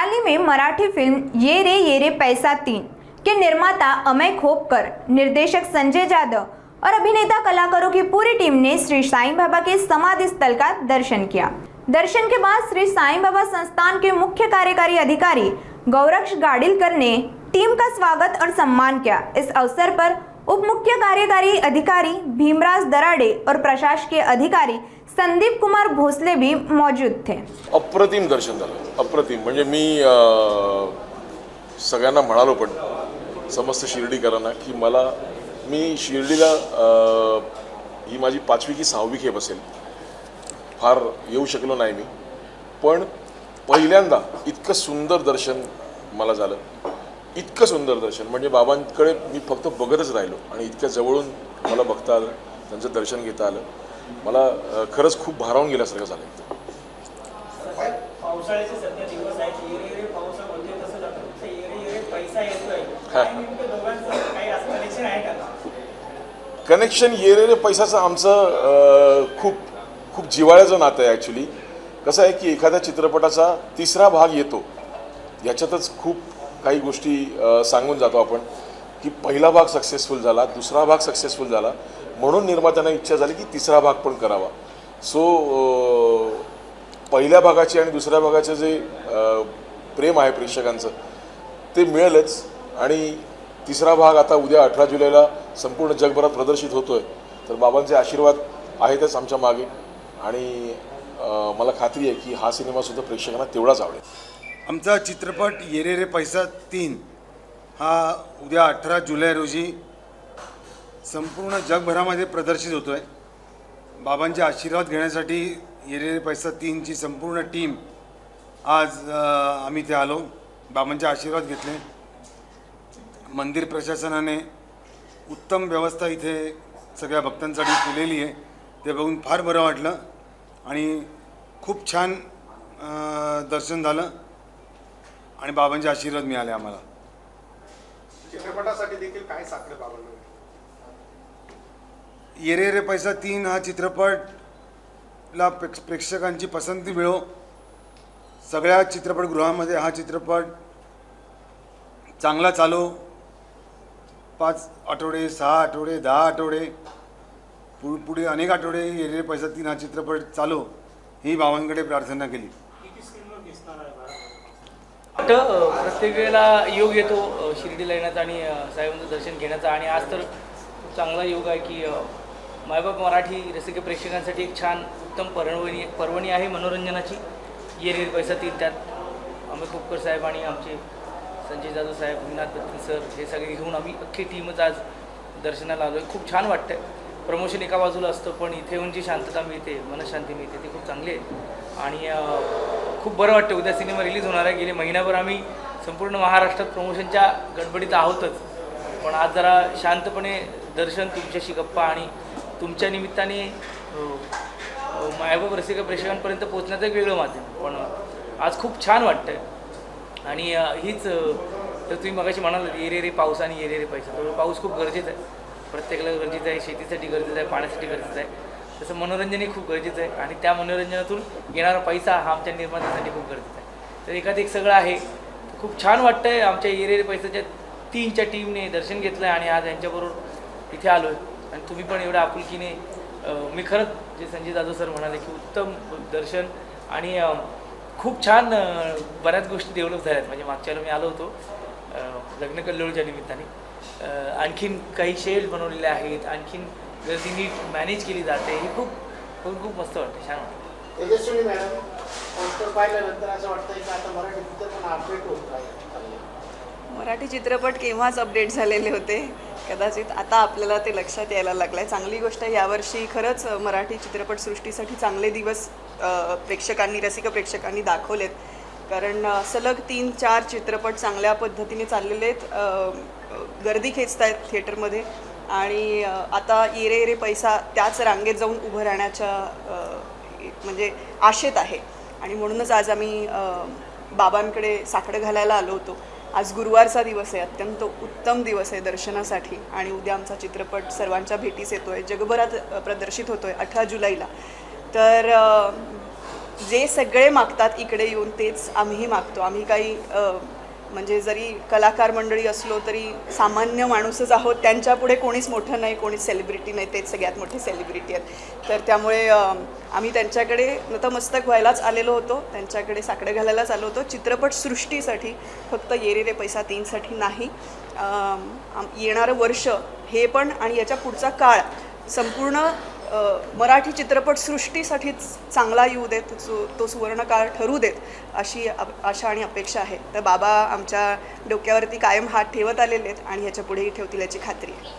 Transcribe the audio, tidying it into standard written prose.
हाल ही में मराठी फिल्म ये रे पैसा 3 के निर्माता अमय खोपकर, निर्देशक संजय जादव और अभिनेता कलाकारों की पूरी टीम ने श्री साईं बाबा के समाधि स्थल का दर्शन किया। दर्शन के बाद श्री साईं बाबा संस्थान के मुख्य कार्यकारी अधिकारी गौरक्ष गाडिलकर ने टीम का स्वागत और सम्मान किया। इस अवसर पर उप मुख्य कार्यकारी अधिकारी भीमराज दराडे और प्रशासकीय अधिकारी संदीप कुमार भोसले भी मौजूद थे। अप्रतिम दर्शन झालं, अप्रतिम। म्हणजे मी सगळ्यांना म्हणालो पण समस्त शिर्डीकरांना की मी शिर्डीला ही माझी 5वी की 6वी खेप असेल, फार येऊ शकलो नाही मी, पण पहिल्यांदा इतकं सुंदर दर्शन मला झालं, इतकं सुंदर दर्शन म्हणजे बाबांकडे मी फक्त बघतच राहिलो आणि इतक्या जवळून मला बघता आलं, त्यांचं दर्शन घेता आलं। मला खरंच खूप भारावून गेल्यासारखं झालं। पावसाळ्याचे सध्या दिवस आहेत, येरे पावसामध्ये कसं जातं, येरे पैसा येतोय, नेमकं दोघांचं काही असं कनेक्शन आहे का? कनेक्शन येरे पैसाचं आमचं खूप जिव्हाळ्याचं नातं आहे। ॲक्च्युली कसं आहे की एखाद्या चित्रपटाचा तिसरा भाग येतो, याच्यातच खूप काही गोष्टी सांगून जातो आपण की पहिला भाग सक्सेसफुल झाला, दुसरा भाग सक्सेसफुल झाला, म्हणून निर्मात्यांना इच्छा झाली की तिसरा भाग पण करावा। सो पहिल्या भागाची आणि दुसऱ्या भागाचं जे प्रेम आहे प्रेक्षकांचं ते मिळेलच आणि तिसरा भाग आता उद्या 18 जुलैला संपूर्ण जगभरात प्रदर्शित होतोय। तर बाबांचे आशीर्वाद आहेतच आमच्या मागे आणि मला खात्री आहे की हा सिनेमा सुद्धा प्रेक्षकांना तेवढाच आवडेल। आमचा चित्रपट ये रे पैसा 3 हा उद्या 18 जुलै रोजी संपूर्ण जगभरामध्ये प्रदर्शित होतो आहे। बाबांचे आशीर्वाद घेण्यासाठी ये रे पैसा 3 ची संपूर्ण टीम आज आम्ही इथे आलो, बाबांचे आशीर्वाद घेतले। मंदिर प्रशासनाने उत्तम व्यवस्था इथे सगळ्या भक्तांसाठी केलेली आहे, ते बघून फार बरं वाटलं आणि खूप छान दर्शन झालं आणि बाबांचे आशीर्वाद मिळाले आम्हाला। चित्रपटासाठी देखील काय साकडं बाबांना? ये रे पैसा 3 हा चित्रपटला प्रेक्षकांची पसंती मिळो, सगळ्या चित्रपटगृहामध्ये हा चित्रपट चांगला चालो, 5 आठवडे, 6 आठवडे, 10 आठवडे, पुढे अनेक आठवडे ये रे पैसा 3 हा चित्रपट चालो, ही बाबांकडे प्रार्थना केली। प्रत्येक वेळेला योग येतो शिर्डीला येण्याचा आणि साईबाबांचं दर्शन घेण्याचा, आणि आज तर खूप चांगला योग आहे की मायबाप मराठी रसिक प्रेक्षकांसाठी एक छान उत्तम पर्वणी आहे मनोरंजनाची ये रे पैसा 3। त्यात अमय खोपकर साहेब आणि आमचे संजय जाधव साहेब, विनाथ बत्ती सर हे सगळे घेऊन आम्ही अख्खी टीमच आज दर्शनाला आलो आहे। खूप छान वाटतं आहे। प्रमोशन एका बाजूला असतं पण इथे येऊन जी शांतता मिळते, मनशांती मिळते, ती खूप चांगली आहे आणि खूप बरं वाटतं। उद्या सिनेमा रिलीज होणार आहे। गेले महिनाभर आम्ही संपूर्ण महाराष्ट्रात प्रमोशनच्या गडबडीत आहोतच, पण आज जरा शांतपणे दर्शन, तुमच्याशी गप्पा आणि तुमच्या निमित्ताने मायबाप रसिक प्रेक्षकांपर्यंत पोहोचण्याचं एक वेगळं माध्यम, पण आज खूप छान वाटतं आहे। आणि हीच तर तुम्ही मगाशी म्हणाल ये रे पाऊस आणि ये रे पैसा, तर पाऊस खूप गरजेचा आहे, प्रत्येकाला गरजेचं आहे, शेतीसाठी गरजेचं आहे, पाण्यासाठी गरजेचं आहे, तसं मनोरंजनही खूप गरजेचं आहे आणि त्या मनोरंजनातून येणारा पैसा हा आमच्या निर्मात्यासाठी खूप गरजेचा आहे। तर एखादं एक सगळं आहे, खूप छान वाटतं आहे। आमच्या ये रे पैसाच्या 3च्या टीमने दर्शन घेतलं आहे आणि आज यांच्याबरोबर इथे आलो आहे आणि तुम्ही पण एवढ्या आपुलकीने, मी खरंच जे संजय जाधव सर म्हणाले की उत्तम दर्शन आणि खूप छान बऱ्याच गोष्टी डेव्हलप झाल्यात। म्हणजे मागच्या वेळेला मी आलो होतो लग्न कल्लोळच्या निमित्ताने, आणखीन काही शेड बनवलेले आहेत, आणखीन गर्दी नीट मॅनेज केली जाते, हे खूप मस्त वाटतं, छान वाटतं। तेजस्विनी मॅडम, पोस्टर पाहिल्यानंतर असं वाटतं की आता मराठी चित्रपट अपडेट होत आहे। मराठी चित्रपट केव्हाच अपडेट झालेले होते, कदाचित आता आपल्याला ते लक्षात यायला लागलं आहे। चांगली गोष्ट आहे, यावर्षी खरंच मराठी चित्रपटसृष्टीसाठी चांगले दिवस रसिक प्रेक्षकांनी दाखवलेत, कारण सलग 3-4 चित्रपट चांगल्या पद्धतीने चाललेले आहेत, गर्दी खेचत आहेत थिएटरमध्ये आणि आता ये रे पैसा त्याच रांगेत जाऊन उभं राहण्याच्या म्हणजे आशेत आहे आणि म्हणूनच आज आम्ही बाबांकडे साकडं घालायला आलो होतो। आज गुरुवारचा दिवस आहे, अत्यंत उत्तम दिवस आहे दर्शनासाठी आणि उद्या आमचा चित्रपट सर्वांच्या भेटीस येतो आहे, जगभरात प्रदर्शित होतो आहे 18 जुलैला। तर जे सगळे मागतात इकडे येऊन तेच आम्हीही मागतो. आम्ही काही म्हणजे जरी कलाकार मंडळी असलो तरी सामान्य माणूसच आहोत. त्यांच्यापुढे कोणीच मोठं नाही, कोणीच सेलिब्रिटी नाही, तेच सगळ्यात मोठी सेलिब्रिटी आहेत. तर त्यामुळे आम्ही त्यांच्याकडे नतमस्तक व्हायलाच आलेलो होतो, त्यांच्याकडे साकडं घालायलाच आलो होतो. चित्रपटसृष्टीसाठी, फक्त ये रे रे पैसा 3साठी नाही. येणारं वर्ष हे पण आणि याच्या पुढचा काळ संपूर्ण मराठी चित्रपटसृष्टीसाठीच चांगला येऊ देत, तो सुवर्णकाळ ठरू देत अशी आशा आणि अपेक्षा आहे. तर बाबा आमच्या डोक्यावरती कायम हात ठेवत आलेले आहेत आणि ह्याच्या पुढेही ठेवतील याची खात्री आहे.